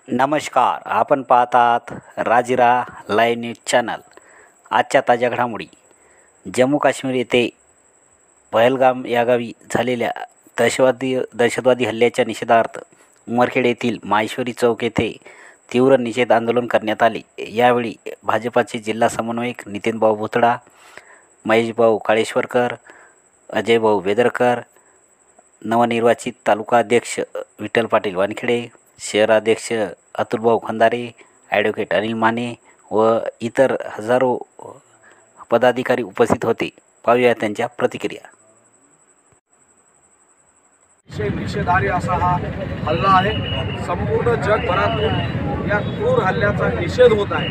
नमस्कार, आपण पाहतात राजिरा लाईव्ह न्यूज चॅनल। आजच्या ताज्या घडामोडी। जम्मू काश्मीर येथे पहलगाम या गावी झालेल्या दहशतवादी हल्ल्याच्या निषेधार्थ उमरखेड येथील माहेश्वरी चौक येथे तीव्र निषेध आंदोलन करण्यात आले। यावेळी भाजपाचे जिल्हा समन्वयक नितीनभाऊ भोतडा, महेशभाऊ काळेश्वरकर, अजयभाऊ वेदरकर, नवनिर्वाचित तालुका अध्यक्ष विठ्ठल पाटील वानखेडे, शहराध्यक्ष अतुलभाऊ खंदारे, ॲडव्होकेट अनिल माने व इतर हजारो पदाधिकारी उपस्थित होते। पाहूया त्यांच्या प्रतिक्रिया। निषेधार्ह असा हा हल्ला आहे। संपूर्ण जगभरातून या क्रूर हल्ल्याचा निषेध होत आहे,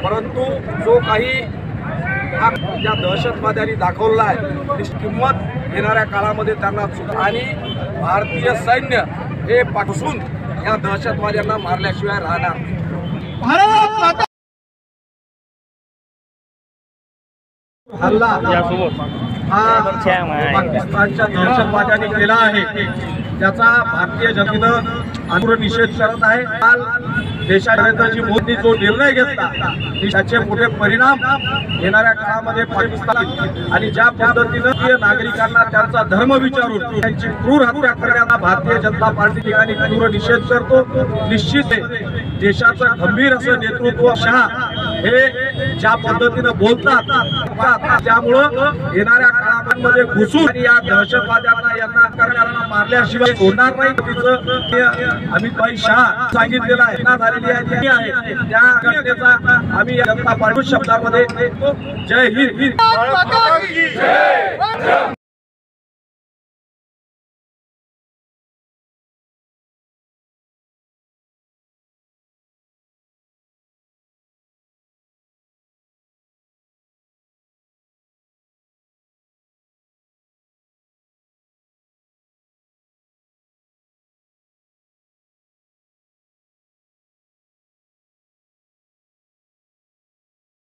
परंतु जो काही या दहशतवाद्यांनी दाखवला आहे किंमत येणाऱ्या काळामध्ये त्यांना आणि भारतीय सैन्य हे पाठवून या दहशतवाद्यांना मारल्याशिवाय राहणार नाही। हल्ला हा पाकिस्तानच्या दहशतवाद्यांनी केला आहे, त्याचा भारतीय जनतेनं आंदोलन निषेध करत आहे। काल देशाची मोदी जो निर्णय घेतला त्याचे मोठे परिणाम येणाऱ्या काळामध्ये पाकिस्तान आणि ज्या पद्धतीने नागरिकांना त्यांचा धर्म विचारून त्यांची क्रूर हत्या करण्याचा भारतीय जनता पार्टी ठिकाणी तीव्र निषेध करतो। निश्चित देशाचं गंभीर असं नेतृत्व शहा हे ज्या पद्धतीने बोलतात त्यामुळं येणाऱ्या काळामध्ये घुसून या दहशतवाद्यांना यांना करणाऱ्यांना मारल्याशिवाय सोडणार नाही। तिचं अमितभाई शहा सांगितलेलं आहे त्या घटनेचा आम्ही जनता पार्टी शब्दामध्ये जय हिंद।